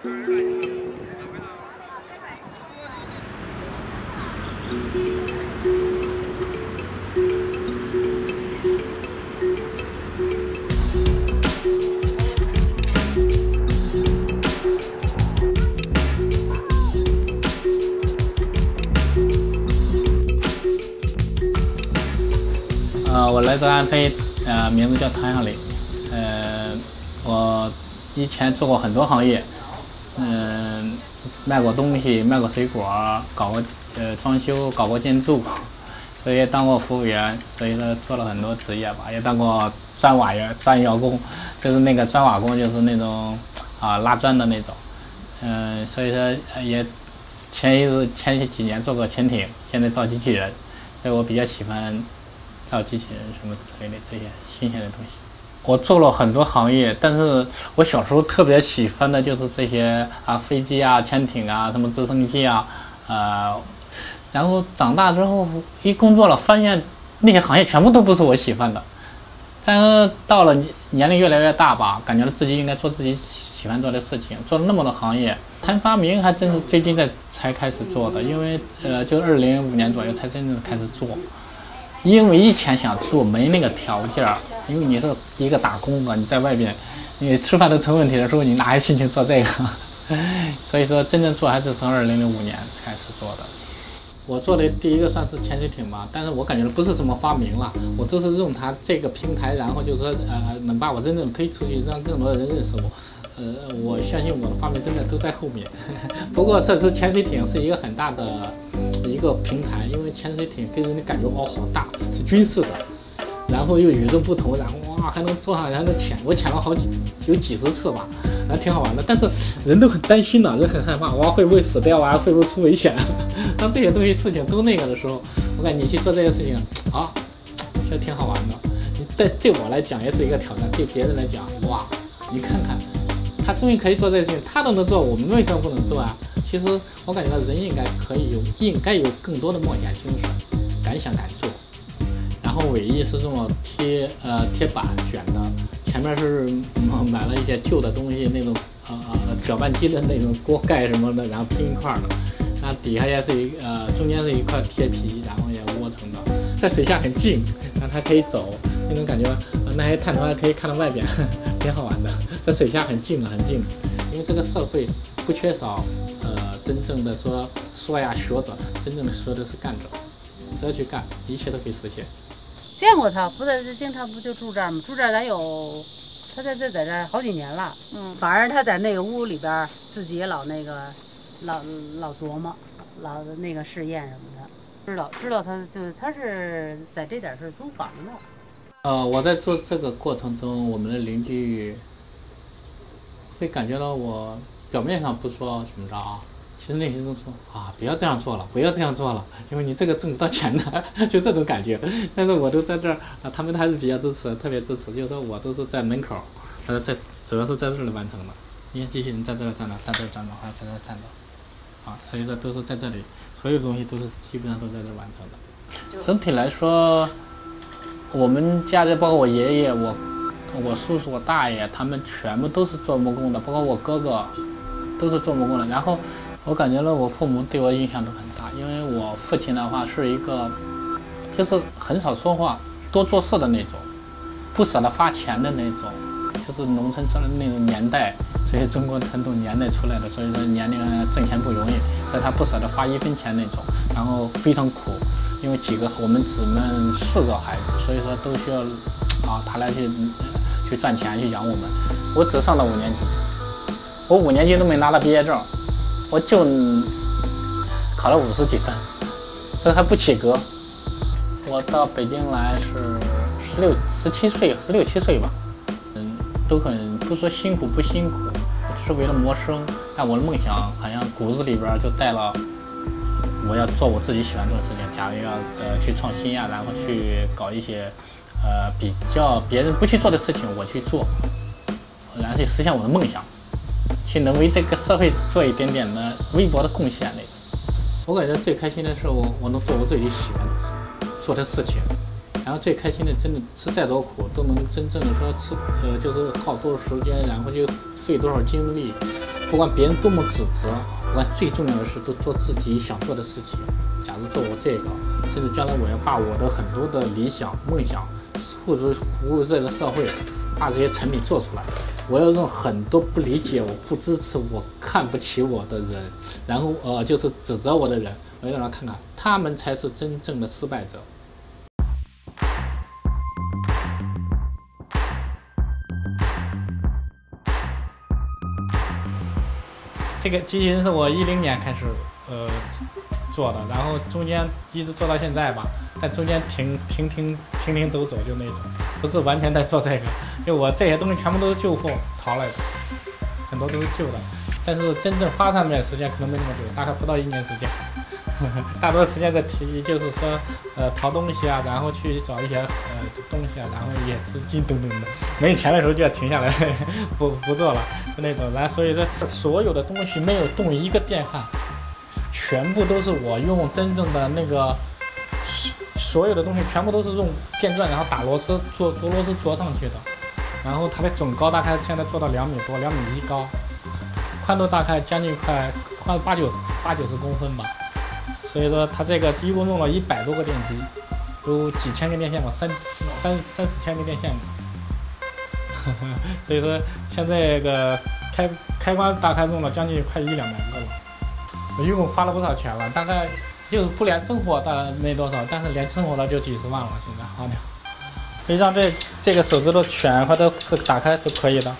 我来自安徽，名字叫唐小磊。我以前做过很多行业，卖过东西，卖过水果，搞过装修，搞过建筑，所以也当过服务员，所以说做了很多职业吧，也当过砖瓦员、砖窑工，就是那个砖瓦工，就是那种拉砖的那种。所以说也前几年做过潜艇，现在造机器人，所以我比较喜欢造机器人什么之类的这些新鲜的东西。我做了很多行业，但是我小时候特别喜欢的就是这些飞机潜艇什么直升机然后长大之后一工作了，发现那些行业全部都不是我喜欢的。但是到了年龄越来越大吧，感觉自己应该做自己喜欢做的事情，做了那么多行业，谈发明还真是最近才开始做的，因为就2005年左右才真正开始做。因为以前想做没那个条件，因为你是一个打工的，你在外边，你吃饭都成问题的时候，你哪有心情做这个？所以说真正做还是从2005年开始做的。我做的第一个算是潜水艇吧，但是我感觉不是什么发明了，我只是用它这个平台，然后就是说能把我真正推出去，让更多的人认识我。我相信我的发明真的都在后面。不过这次潜水艇是一个很大的一个平台，因为潜水艇给人的感觉好大，是军事的，然后又与众不同，然后还能坐上，还能潜，我潜了有几十次吧，然后挺好玩的。但是人都很担心人很害怕，会不会死掉会不会出危险？当这些东西事情都那个的时候，我感觉你去做这些事情其实挺好玩的。对我来讲也是一个挑战，对别人来讲，你看看。他终于可以做这些事情，他都能做，我们为什么不能做其实我感觉到人应该有更多的冒险精神，敢想敢做。然后尾翼是这么贴板卷的，前面是买了一些旧的东西，那种搅拌机的那种锅盖什么的，然后拼一块的。那底下也是中间是一块贴皮，然后也窝成的，在水下很近，然后它可以走，那种感觉，那些探头还可以看到外边，挺好玩的。在水下很近，因为这个社会不缺少真正的说呀学者，真正的说的是干者，只要去干，一切都可以实现。见过他，不在这经常不就住这儿吗？住这儿咱有，他在这好几年了。反而他在那个屋里边自己老琢磨，老那个试验什么的，知道他是在这点是租房的。我在做这个过程中，我们的邻居会感觉到我表面上不说怎么着其实内心中说不要这样做了，不要这样做了，因为你这个挣不到钱的，就这种感觉。但是我都在这儿他们还是比较支持，特别支持，就是说我都是在门口，主要是在这里完成的。因为机器人在这儿站着，在这儿站着，还在这儿站着，所以说都是在这里，所有东西都是基本上都在这儿完成的。整体来说，我们家包括我爷爷、我叔叔、我大爷，他们全部都是做木工的，包括我哥哥都是做木工的。然后我感觉我父母对我影响都很大，因为我父亲的话是一个就是很少说话、多做事的那种，不舍得花钱的那种，就是农村的那种年代，所以中国传统年代出来的，所以说年龄挣钱不容易，所以他不舍得花1分钱那种，然后非常苦，因为我们姊妹4个孩子，所以说都需要他来去赚钱去养我们。我只上了5年级，我5年级都没拿到毕业证，我就考了50几分，这还不起格。我到北京来是16、17岁吧，都很不说辛苦不辛苦，只是为了谋生。但我的梦想好像骨子里边就带了，我要做我自己喜欢做的事情。假如要去创新然后去搞一些比较别人不去做的事情，我去做，然后去实现我的梦想，去能为这个社会做一点点的微薄的贡献那种。我感觉最开心的是我能做我自己喜欢做的事情，然后最开心的真的吃再多苦都能真正的说就是耗多少时间，然后就费多少精力，不管别人多么指责，我最重要的是都做自己想做的事情。假如做我这个，甚至将来我要把我的很多的理想、梦想，服务这个社会，把这些成品做出来。我要让很多不理解我、不支持我、看不起我的人，然后就是指责我的人，我要让他看看，他们才是真正的失败者。这个机器人是我10年开始做的，然后中间一直做到现在吧，但中间停走就那种，不是完全在做这个，就我这些东西全部都是旧货淘来的，很多都是旧的，但是真正发上面时间可能没那么久，大概不到1年时间，大多时间在就是说淘东西啊，然后去找一些东西啊，然后也资金等等的，没钱的时候就要停下来不做了，就那种。然后所以说所有的东西没有动一个电焊，全部都是我用真正的那个，所有的东西全部都是用电钻，然后打螺丝做螺丝做上去的。然后它的总高大概现在做到2米多，2.1米高，宽度大概将近快80-90公分吧。所以说它这个一共用了100多个电机，有几千个电线吧，3-4千个电线吧。所以说像这个开关大概用了将近快100-200个了。我一共花了不少钱了，大概就是不连生活的没多少，但是连生活的就几十万了，现在花掉。所以让这个手指头全块都是打开是可以的。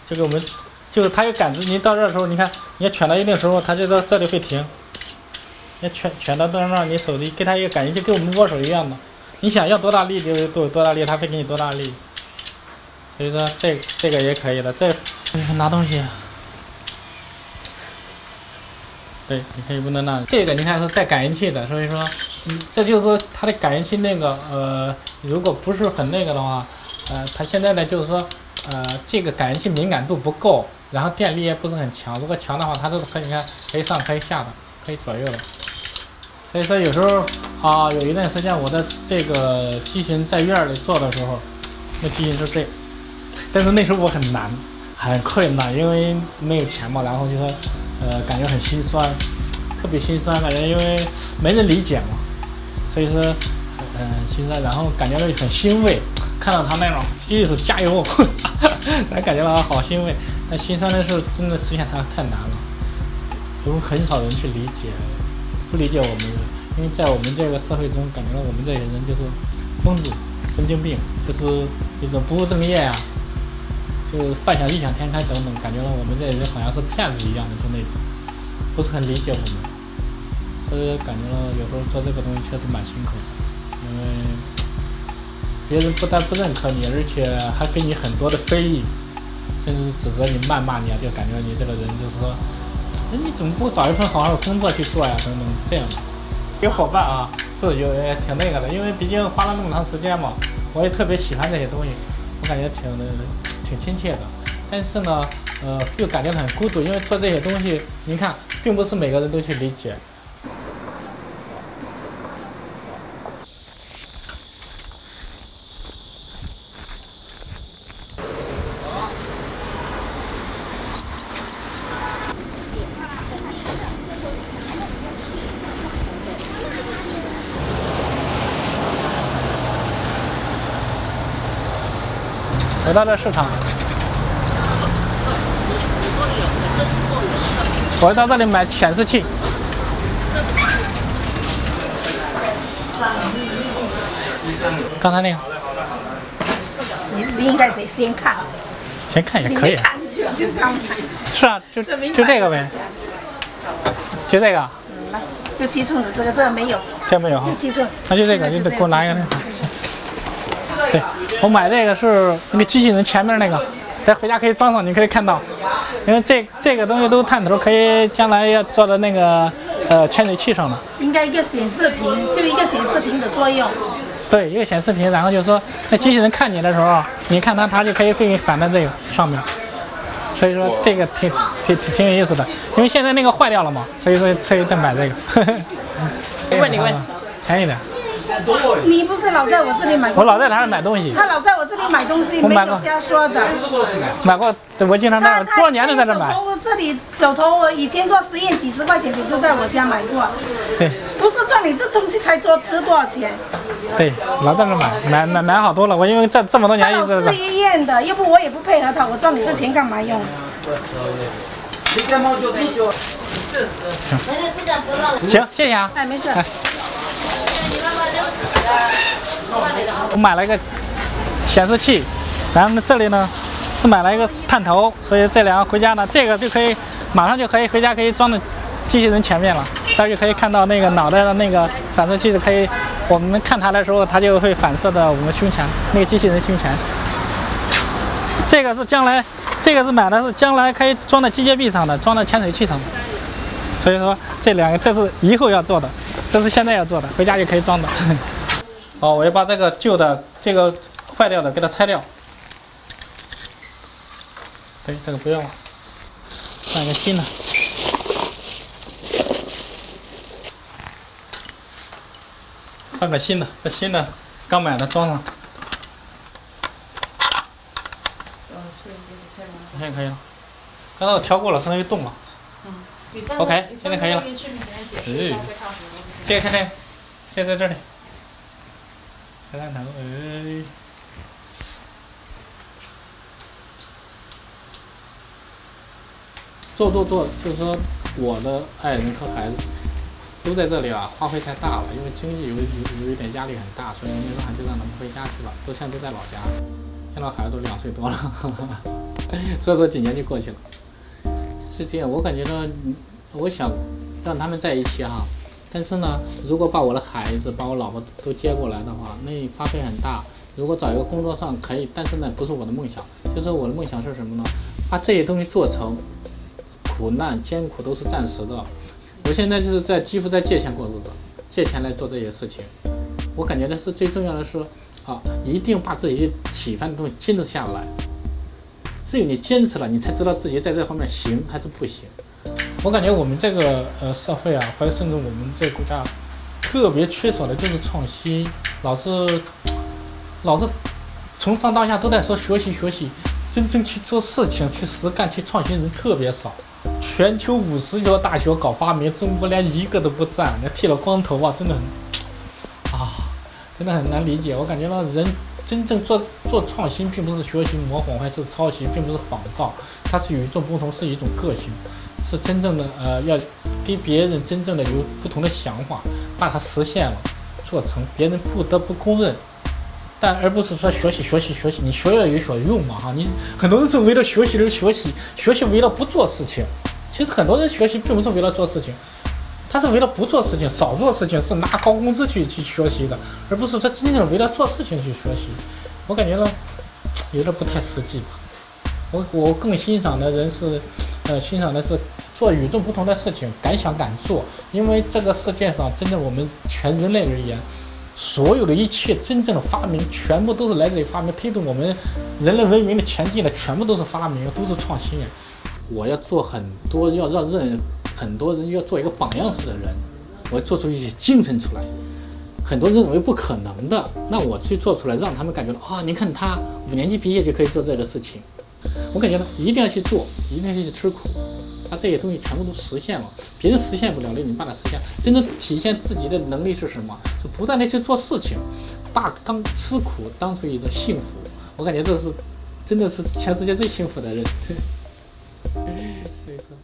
这个我们就是它有感知，你到这的时候，你看你要卷到一定时候，它就到这里会停。你卷到这儿，你手机给它一个感应，就跟我们握手一样的。你想要多大力就有多大力，它会给你多大力。所以说这个也可以的。这拿东西，对，你可以不能拿。这个你看是带感应器的，所以说，这就是说它的感应器那个如果不是很那个的话，它现在呢就是说，这个感应器敏感度不够，然后电力也不是很强。如果强的话，它都是可以，你看可以上可以下的，可以左右的。所以说有时候有一段时间我的这个机型在院里做的时候，那机型是这，但是那时候我很难，很困难，因为没有钱嘛，然后就说感觉很心酸，特别心酸，感觉因为没人理解嘛，所以说心酸，然后感觉到很欣慰，看到他那种意思加油，咱感觉到好欣慰。但心酸的是真的实现它太难了，因为很少人去理解。不理解我们，因为在我们这个社会中，感觉到我们这些人就是疯子、神经病，就是一种不务正业啊，就幻想异想天开等等，感觉到我们这些人好像是骗子一样的，就那种，不是很理解我们，所以感觉到有时候做这个东西确实蛮辛苦的，因为别人不但不认可你，而且还给你很多的非议，甚至指责你、谩骂你啊，就感觉你这个人就是说。你怎么不找一份好好的工作去做呀？等等这样的。有伙伴啊，是也挺那个的，因为毕竟花了那么长时间嘛，我也特别喜欢这些东西，我感觉挺亲切的。但是呢，又感觉很孤独，因为做这些东西，你看，并不是每个人都去理解。回到这市场，我到这里买显示器。刚才那个，你应该得先看，先看也可以。就上看。是啊，就这个呗，就这个。来，就7寸的这个没有。这没有哈。就7寸。那就这个，你得给我拿一个那个。对，我买这个是那个机器人前面那个，待回家可以装上，你可以看到，因为这个东西都是探头，可以将来要做的那个潜水器上的。应该一个显示屏，就一个显示屏的作用。对，一个显示屏，然后就是说，那机器人看你的时候，你看它就可以给你反在这个上面。所以说这个挺有意思的，因为现在那个坏掉了嘛，所以说特意再买这个。问你，便宜点。你不是老在我这里买东西？我老在哪里买东西？他老在我这里买东西，没有瞎说的。买过，对，我经常在，多少年都在这买。这里手头，我以前做实验几十块钱的就在我家买过。对。不是赚你这东西才值多少钱？对，老在这买好多了。我因为这么多年一直。他老是一样的，要不我也不配合他，我赚你这钱干嘛用？行，谢谢啊。哎，没事。我买了一个显示器，然后这里呢是买了一个探头，所以这两个回家呢，这个就可以马上就可以回家可以装到机器人前面了，大家就可以看到那个脑袋的那个反射器就可以，我们看它的时候，它就会反射到我们胸前那个机器人胸前。这个是将来，这个是买的是将来可以装在机械臂上的，装在潜水器上的。所以说这两个这是以后要做的，这是现在要做的，回家就可以装的。好，我要把这个旧的这个坏掉的给它拆掉。对，这个不用了，换一个新的。换个新的，这新的刚买的装上。现在可以了，刚才我调过了，可能又动了。OK， 现在可以了。这个看这个，这个在这里。开探头，做，就是说我的爱人和孩子都在这里啊，花费太大了，因为经济有一点压力很大，所以没办法就让他们回家去了，现在都在老家，现在孩子都2岁多了，所以说几年就过去了。是这样，我感觉呢，我想让他们在一起哈。但是呢，如果把我的孩子、把我老婆都接过来的话，那花费很大。如果找一个工作上可以，但是呢，不是我的梦想。就是我的梦想是什么呢？把这些东西做成，苦难、艰苦都是暂时的。我现在就是几乎在借钱过日子，借钱来做这些事情。我感觉的是最重要的是啊，一定把自己喜欢的东西坚持下来。只有你坚持了，你才知道自己在这方面行还是不行。我感觉我们这个社会啊，或者甚至我们这个国家，特别缺少的就是创新，老是从上到下都在说学习，真正去做事情、去实干、去创新人特别少。全球50所大学搞发明，中国连一个都不占，那剃了光头啊，真的很难理解。我感觉到人真正做创新，并不是学习模仿还是抄袭，并不是仿造，它是与众不同，是一种个性。是真正的要给别人真正的有不同的想法，把它实现了，做成别人不得不公认，而不是说学习，你学要有所用嘛哈。你很多人是为了学习而学习为了不做事情。其实很多人学习并不是为了做事情，他是为了不做事情，少做事情，是拿高工资去学习的，而不是说真正为了做事情去学习。我感觉呢，有点不太实际吧。我更欣赏的人是。欣赏的是做与众不同的事情，敢想敢做。因为这个世界上，真正我们全人类而言，所有的一切真正的发明，全部都是来自于发明，推动我们人类文明的前进的，全部都是发明，都是创新。我要做很多，要让很多人要做一个榜样式的人，我做出一些精神出来。很多人认为不可能的，那我去做出来，让他们感觉到啊，你看他5年级毕业就可以做这个事情。我感觉呢，一定要去做，一定要去吃苦，把这些东西全部都实现了。别人实现不了的，你把它实现。真正体现自己的能力是什么？是不断的去做事情，把吃苦当成一种幸福。我感觉这是真的是全世界最幸福的人。所以说。